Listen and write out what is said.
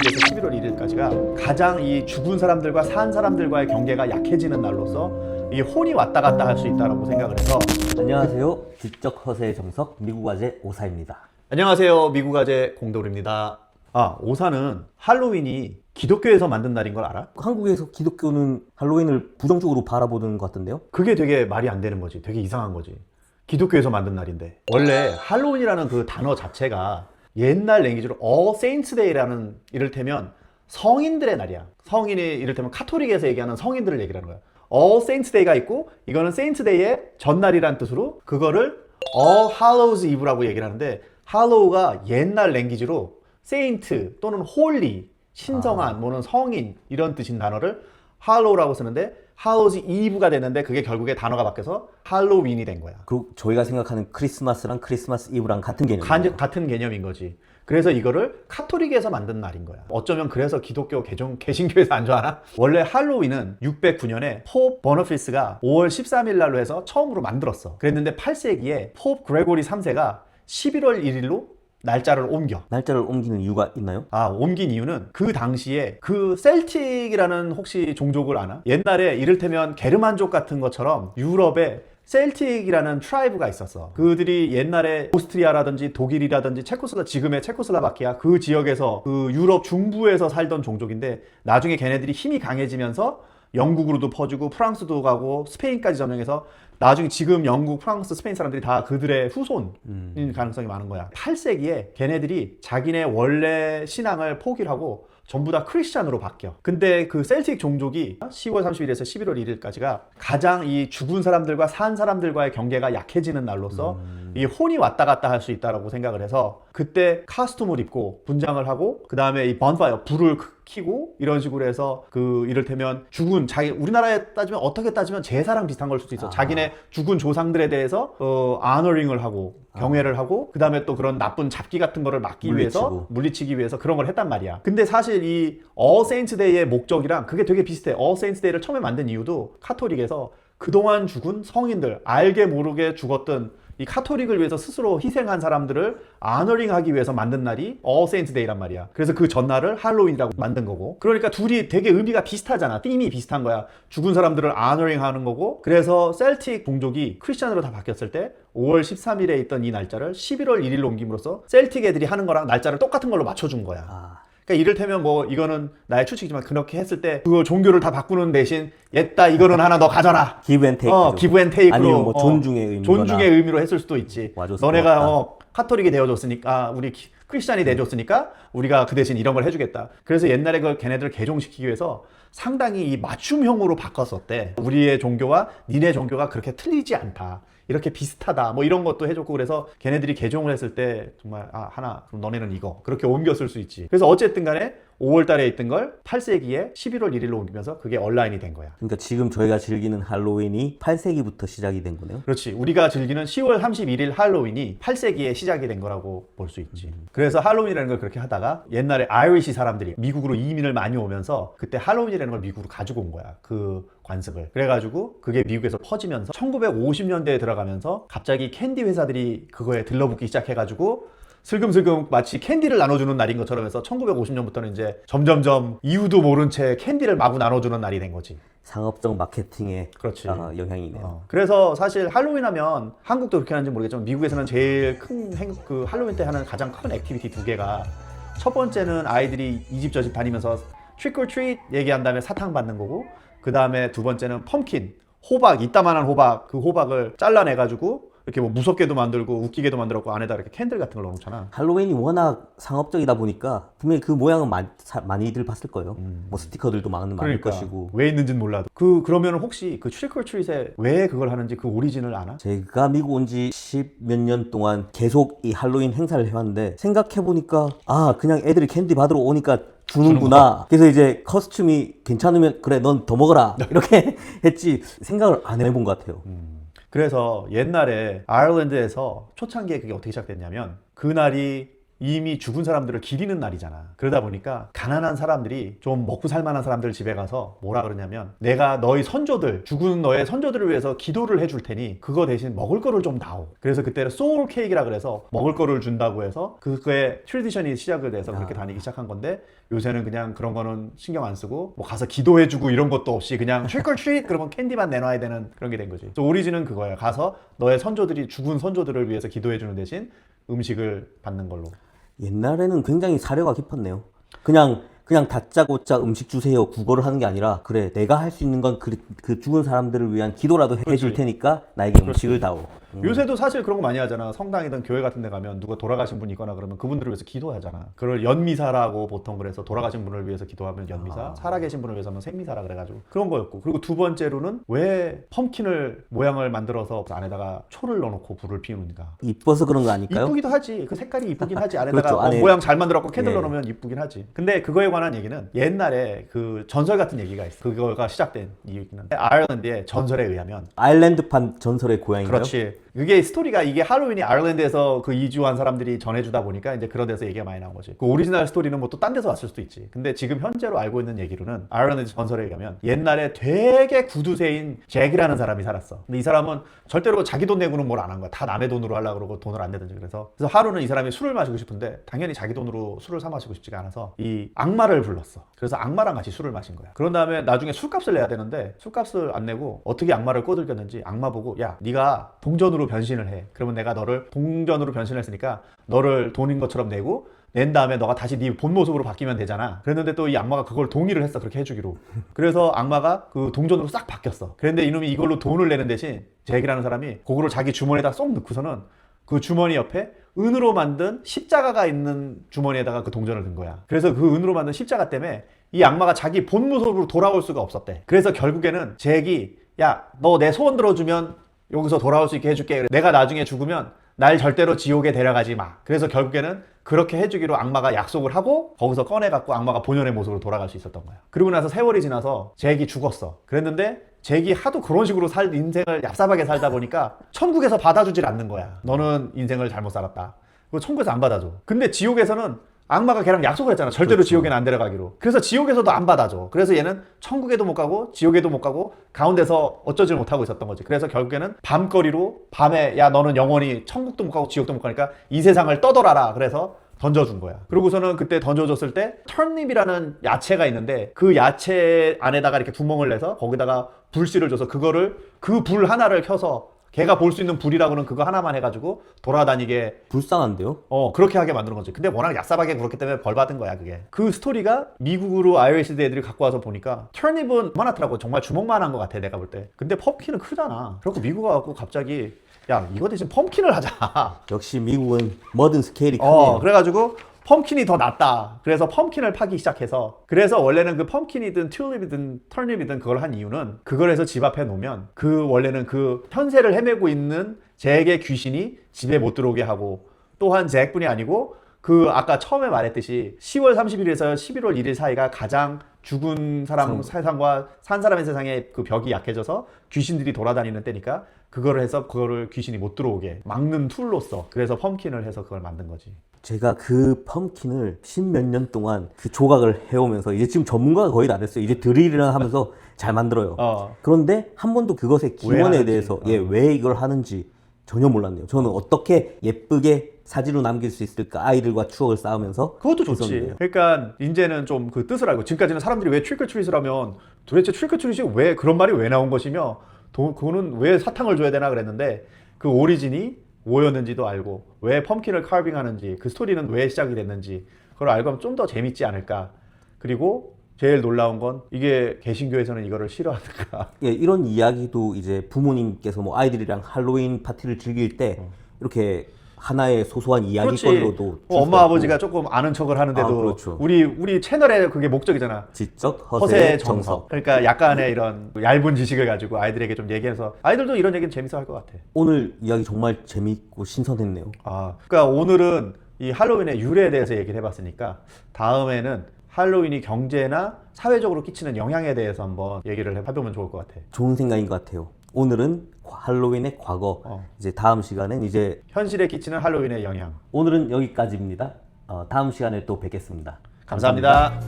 31일에서 11월 1일까지가 가장 이 죽은 사람들과 산 사람들과의 경계가 약해지는 날로서 이 혼이 왔다 갔다 할 수 있다고 생각을 해서. 안녕하세요. 지적 허세의 정석 미국화재 오사입니다. 안녕하세요. 미국화재 공돌입니다. 오사는 할로윈이 기독교에서 만든 날인 걸 알아? 한국에서 기독교는 할로윈을 부정적으로 바라보는 것 같던데요? 그게 되게 말이 안 되는 거지. 되게 이상한 거지. 기독교에서 만든 날인데. 원래 할로윈이라는 그 단어 자체가 옛날 랭귀지로 All Saints Day라는, 이를테면 성인들의 날이야. 성인이 이를테면 카톨릭에서 얘기하는 성인들을 얘기하는 거야. All Saints Day가 있고, 이거는 Saints Day의 전날이란 뜻으로 그거를 All Hallows Eve라고 얘기를 하는데, Hallow가 옛날 랭귀지로 Saint 또는 Holy, 신성한, 뭐는 성인 이런 뜻인 단어를 Hallow라고 쓰는데, Hallows Eve가 됐는데 그게 결국에 단어가 바뀌어서 할로윈이 된 거야. 그리고 저희가 생각하는 크리스마스랑 크리스마스 이브랑 같은 개념이에요. 같은 개념인 거지. 그래서 이거를 카톨릭에서 만든 날인 거야. 어쩌면 그래서 기독교 개신교에서 안 좋아하나? 원래 할로윈은 609년에 포프 버너피스가 5월 13일 날로 해서 처음으로 만들었어. 그랬는데 8세기에 포프 그레고리 3세가 11월 1일로 날짜를 옮겨. 날짜를 옮기는 이유가 있나요? 옮긴 이유는 그 당시에 그 셀틱이라는, 혹시 종족을 아나? 옛날에 이를테면 게르만족 같은 것처럼 유럽에 셀틱이라는 트라이브가 있었어. 그들이 옛날에 오스트리아라든지 독일이라든지 지금의 체코슬라바키아 그 지역에서, 그 유럽 중부에서 살던 종족인데, 나중에 걔네들이 힘이 강해지면서 영국으로도 퍼지고 프랑스도 가고 스페인까지 점령해서 나중에 지금 영국, 프랑스, 스페인 사람들이 다 그들의 후손인 가능성이 많은 거야. 8세기에 걔네들이 자기네 원래 신앙을 포기를 하고 전부 다 크리스찬으로 바뀌어. 근데 그 셀틱 종족이 10월 30일에서 11월 1일까지가 가장 이 죽은 사람들과 산 사람들과의 경계가 약해지는 날로서 이 혼이 왔다 갔다 할 수 있다고 생각을 해서, 그때 카스튬을 입고 분장을 하고, 그 다음에 이 번파이어, 불을 켜고 이런 식으로 해서, 그 이를테면 죽은 우리나라에 따지면, 어떻게 따지면 제사랑 비슷한 걸 수도 있어. 자기네 죽은 조상들에 대해서 아너링을 하고 경외를 하고, 그 다음에 또 그런 나쁜 잡기 같은 거를 막기 위해서, 물리치기 위해서 그런 걸 했단 말이야. 근데 사실 이 All Saints Day의 목적이랑 그게 되게 비슷해. All Saints Day를 처음에 만든 이유도 카톨릭에서 그동안 죽은 성인들, 알게 모르게 죽었던 이 카톨릭을 위해서 스스로 희생한 사람들을 아너링하기 위해서 만든 날이 All Saints Day란 말이야. 그래서 그 전날을 할로윈이라고 만든 거고. 그러니까 둘이 되게 의미가 비슷하잖아. 띠임이 비슷한 거야. 죽은 사람들을 아너링하는 거고. 그래서 셀틱 종족이 크리스찬으로 다 바뀌었을 때 5월 13일에 있던 이 날짜를 11월 1일로 옮김으로써 셀틱 애들이 하는 거랑 날짜를 똑같은 걸로 맞춰준 거야. 그러니까 이를테면 뭐, 이거는 나의 추측이지만 그렇게 했을 때 그 종교를 다 바꾸는 대신 옛다 이거는 하나 너 가져라. 기브 앤 테이크. 기브 앤 테이크로. 아니면 뭐 존중의 의미로 했을 수도 있지. 너네가 카톨릭이 되어줬으니까, 우리 크리스찬이 돼줬으니까 우리가 그 대신 이런 걸 해주겠다. 그래서 옛날에 그 걔네들을 개종시키기 위해서 상당히 이 맞춤형으로 바꿨었대. 우리의 종교와 니네 종교가 그렇게 틀리지 않다, 이렇게 비슷하다, 뭐 이런 것도 해줬고. 그래서 걔네들이 개종을 했을 때 정말 하나, 그럼 너네는 이거, 그렇게 옮겼을 수 있지. 그래서 어쨌든 간에 5월 달에 있던 걸 8세기에 11월 1일로 옮기면서 그게 온라인이 된 거야. 그러니까 지금 저희가 즐기는 할로윈이 8세기부터 시작이 된 거네요. 그렇지. 우리가 즐기는 10월 31일 할로윈이 8세기에 시작이 된 거라고 볼 수 있지. 그래서 할로윈이라는 걸 그렇게 하다가 옛날에 아이리시 사람들이 미국으로 이민을 많이 오면서 그때 할로윈이라는 걸 미국으로 가지고 온 거야. 그 관습을. 그래가지고 그게 미국에서 퍼지면서 1950년대에 들어가면서 갑자기 캔디 회사들이 그거에 들러붙기 시작해가지고 슬금슬금 마치 캔디를 나눠주는 날인 것처럼 해서 1950년부터는 이제 점점점 이유도 모른 채 캔디를 마구 나눠주는 날이 된 거지. 상업적 마케팅의 그렇지. 영향이네요. 그래서 사실 할로윈 하면, 한국도 그렇게 하는지 모르겠지만 미국에서는 제일 큰 그 할로윈 때 하는 가장 큰 액티비티 두 개가, 첫 번째는 아이들이 이 집 저 집 다니면서 트릭 올 트릿 얘기한 다음에 사탕 받는 거고, 그 다음에 두 번째는 펌킨, 호박, 이따만한 호박, 그 호박을 잘라내가지고 이렇게 뭐 무섭게도 만들고 웃기게도 만들었고 안에다 이렇게 캔들 같은 걸 넣어놓잖아. 할로윈이 워낙 상업적이다 보니까 분명히 그 모양은 많이들 봤을 거예요. 뭐 스티커들도 많을 것이고. 왜 있는지는 몰라도. 그러면 혹시 그 트릭 올 트릿에 왜 그걸 하는지 그 오리진을 아나? 제가 미국 온 지 10몇 년 동안 계속 이 할로윈 행사를 해왔는데, 생각해보니까 그냥 애들이 캔디 받으러 오니까 주는구나. 그래서 이제 커스튬이 괜찮으면 그래 넌 더 먹어라 이렇게 했지, 생각을 안 해본 것 같아요. 그래서 옛날에 아일랜드에서 초창기에 그게 어떻게 시작됐냐면, 그날이 이미 죽은 사람들을 기리는 날이잖아. 그러다 보니까 가난한 사람들이 좀 먹고 살만한 사람들 집에 가서 뭐라 그러냐면 내가 너희 선조들, 죽은 너의 선조들을 위해서 기도를 해줄 테니 그거 대신 먹을 거를 좀 다오. 그래서 그때는 소울 케이크라 그래서 먹을 거를 준다고 해서 그거의 트레디션이 시작을 돼서 그렇게 다니기 시작한 건데 요새는 그냥 그런 거는 신경 안 쓰고 뭐 가서 기도해주고 이런 것도 없이 그냥 트릭 or 트릿 그러면 캔디만 내놔야 되는 그런 게 된 거지. 그래서 오리진은 그거야. 가서 너의 선조들이 죽은 선조들을 위해서 기도해주는 대신 음식을 받는 걸로. 옛날에는 굉장히 사려가 깊었네요. 그냥 다짜고짜 음식 주세요 구걸을 하는 게 아니라 그래 내가 할 수 있는 건 그 죽은 사람들을 위한 기도라도 해줄 테니까 나에게 음식을 다오. 요새도 사실 그런 거 많이 하잖아. 성당이든 교회 같은 데 가면 누가 돌아가신 분이 있거나 그러면 그분들을 위해서 기도하잖아. 그걸 연미사라고 보통 그래서 돌아가신 분을 위해서 기도하면 연미사, 살아계신 분을 위해서 하면 생미사라 그래가지고 그런 거였고. 그리고 두 번째로는 왜 펌킨을 모양을 만들어서 안에다가 초를 넣어놓고 불을 피우는가. 이뻐서 그런 거 아닐까요? 이쁘기도 하지. 그 색깔이 이쁘긴 하지. 안에다가 그렇죠. 안에. 모양 잘 만들었고 캔들 예. 넣어놓으면 이쁘긴 하지. 근데 그거에 관한 얘기는 옛날에 그 전설 같은 얘기가 있어. 그거가 시작된 이유는 아일랜드의 전설에 의하면 아일랜드판 전설의 고향인가요? 그렇지. 그게 스토리가 이게 할로윈이 아일랜드에서 그 이주한 사람들이 전해주다 보니까 이제 그런 데서 얘기가 많이 나온 거지. 그 오리지널 스토리는 뭐 또 딴 데서 왔을 수도 있지. 근데 지금 현재로 알고 있는 얘기로는 아일랜드 전설에 의하면 옛날에 되게 구두쇠인 잭이라는 사람이 살았어. 근데 이 사람은 절대로 자기 돈 내고는 뭘 안 한 거야. 다 남의 돈으로 하려고 그러고 돈을 안 내든지. 그래서 하루는 이 사람이 술을 마시고 싶은데 당연히 자기 돈으로 술을 사 마시고 싶지가 않아서 이 악마를 불렀어. 그래서 악마랑 같이 술을 마신 거야. 그런 다음에 나중에 술값을 내야 되는데 술값을 안 내고 어떻게 악마를 꼬들겼는지 악마 보고 야 네가 동전으로 변신을 해. 그러면 내가 너를 동전으로 변신했으니까 너를 돈인 것처럼 내고 낸 다음에 너가 다시 네 본 모습으로 바뀌면 되잖아. 그랬는데 또 이 악마가 그걸 동의를 했어. 그렇게 해주기로. 그래서 악마가 그 동전으로 싹 바뀌었어. 그런데 이놈이 이걸로 돈을 내는 대신 잭이라는 사람이 그거를 자기 주머니에다 쏙 넣고서는 그 주머니 옆에 은으로 만든 십자가가 있는 주머니에다가 그 동전을 넣은 거야. 그래서 그 은으로 만든 십자가 때문에 이 악마가 자기 본 모습으로 돌아올 수가 없었대. 그래서 결국에는 잭이 야, 너 내 소원 들어주면 여기서 돌아올 수 있게 해줄게. 내가 나중에 죽으면 날 절대로 지옥에 데려가지 마. 그래서 결국에는 그렇게 해주기로 악마가 약속을 하고 거기서 꺼내갖고 악마가 본연의 모습으로 돌아갈 수 있었던 거야. 그리고 나서 세월이 지나서 잭이 죽었어. 그랬는데 잭이 하도 그런 식으로 인생을 얍삽하게 살다 보니까 천국에서 받아주질 않는 거야. 너는 인생을 잘못 살았다. 그리고 천국에서 안 받아줘. 근데 지옥에서는 악마가 걔랑 약속을 했잖아. 절대로 그렇죠. 지옥에는 안 데려가기로. 그래서 지옥에서도 안 받아줘. 그래서 얘는 천국에도 못 가고 지옥에도 못 가고 가운데서 어쩌질 못하고 있었던 거지. 그래서 결국에는 밤거리로 밤에 야 너는 영원히 천국도 못 가고 지옥도 못 가니까 이 세상을 떠돌아라. 그래서 던져준 거야. 그러고서는 그때 던져줬을 때 턴립이라는 야채가 있는데 그 야채 안에다가 이렇게 구멍을 내서 거기다가 불씨를 줘서 그거를 그 불 하나를 켜서 걔가 볼 수 있는 불이라고는 그거 하나만 해가지고 돌아다니게 불쌍한데요? 그렇게 하게 만드는 거지. 근데 워낙 얍삽하게 그렇기 때문에 벌 받은 거야 그게. 그 스토리가 미국으로 아이오시드 애들이 갖고 와서 보니까 턴립은 그만하더라고. 정말 주먹만 한 것 같아 내가 볼 때. 근데 펌킨은 크잖아. 그래갖고 미국 와갖고 갑자기 야 이거 대신 펌킨을 하자. 역시 미국은 뭐든 스케일이 크네요. 그래가지고 펌킨이 더 낫다. 그래서 펌킨을 파기 시작해서 그래서 원래는 그 펌킨이든 튤립이든 턴립이든 그걸 한 이유는 그걸 해서 집 앞에 놓으면 그 원래는 그 현세를 헤매고 있는 잭의 귀신이 집에 못 들어오게 하고 또한 잭뿐이 아니고 그 아까 처음에 말했듯이 10월 30일에서 11월 1일 사이가 가장 죽은 사람 세상과 산 사람의 세상의 그 벽이 약해져서 귀신들이 돌아다니는 때니까 그거를 해서 그거를 귀신이 못 들어오게 막는 툴로서 그래서 펌킨을 해서 그걸 만든 거지. 제가 그 펌킨을 10몇 년 동안 그 조각을 해오면서 이제 지금 전문가가 거의 다 됐어요. 이제 드릴이랑 하면서 잘 만들어요. 그런데 한 번도 그것의 기원에 대해서 왜 이걸 하는지 전혀 몰랐네요. 저는 어떻게 예쁘게 사진으로 남길 수 있을까 아이들과 추억을 쌓으면서 그것도 좋지. 했었는데요. 그러니까 이제는 좀 그 뜻을 알고 지금까지는 사람들이 왜 트리크 트릿을 하면 도대체 트리크 트릿이 왜 그런 말이 왜 나온 것이며 그거는 왜 사탕을 줘야 되나 그랬는데 그 오리진이 뭐였는지도 알고 왜 펌킨을 칼빙 하는지 그 스토리는 왜 시작이 됐는지 그걸 알고 하면 좀 더 재밌지 않을까. 그리고 제일 놀라운 건 이게 개신교에서는 이거를 싫어하는가. 예, 이런 이야기도 이제 부모님께서 뭐 아이들이랑 할로윈 파티를 즐길 때 이렇게 하나의 소소한 이야기거리로도 엄마 아버지가 조금 아는 척을 하는데도 그렇죠. 우리 채널의 그게 목적이잖아. 지적 허세 정석. 그러니까 약간의 이런 얇은 지식을 가지고 아이들에게 좀 얘기해서 아이들도 이런 얘기는 재밌어 할 것 같아. 오늘 이야기 정말 재밌고 신선했네요. 그러니까 오늘은 이 할로윈의 유래에 대해서 얘기를 해봤으니까 다음에는 할로윈이 경제나 사회적으로 끼치는 영향에 대해서 한번 얘기를 해보면 좋을 것 같아. 좋은 생각인 것 같아요. 오늘은 할로윈의 과거, 이제 다음 시간엔 이제 현실에 끼치는 할로윈의 영향. 오늘은 여기까지입니다. 다음 시간에 또 뵙겠습니다. 감사합니다.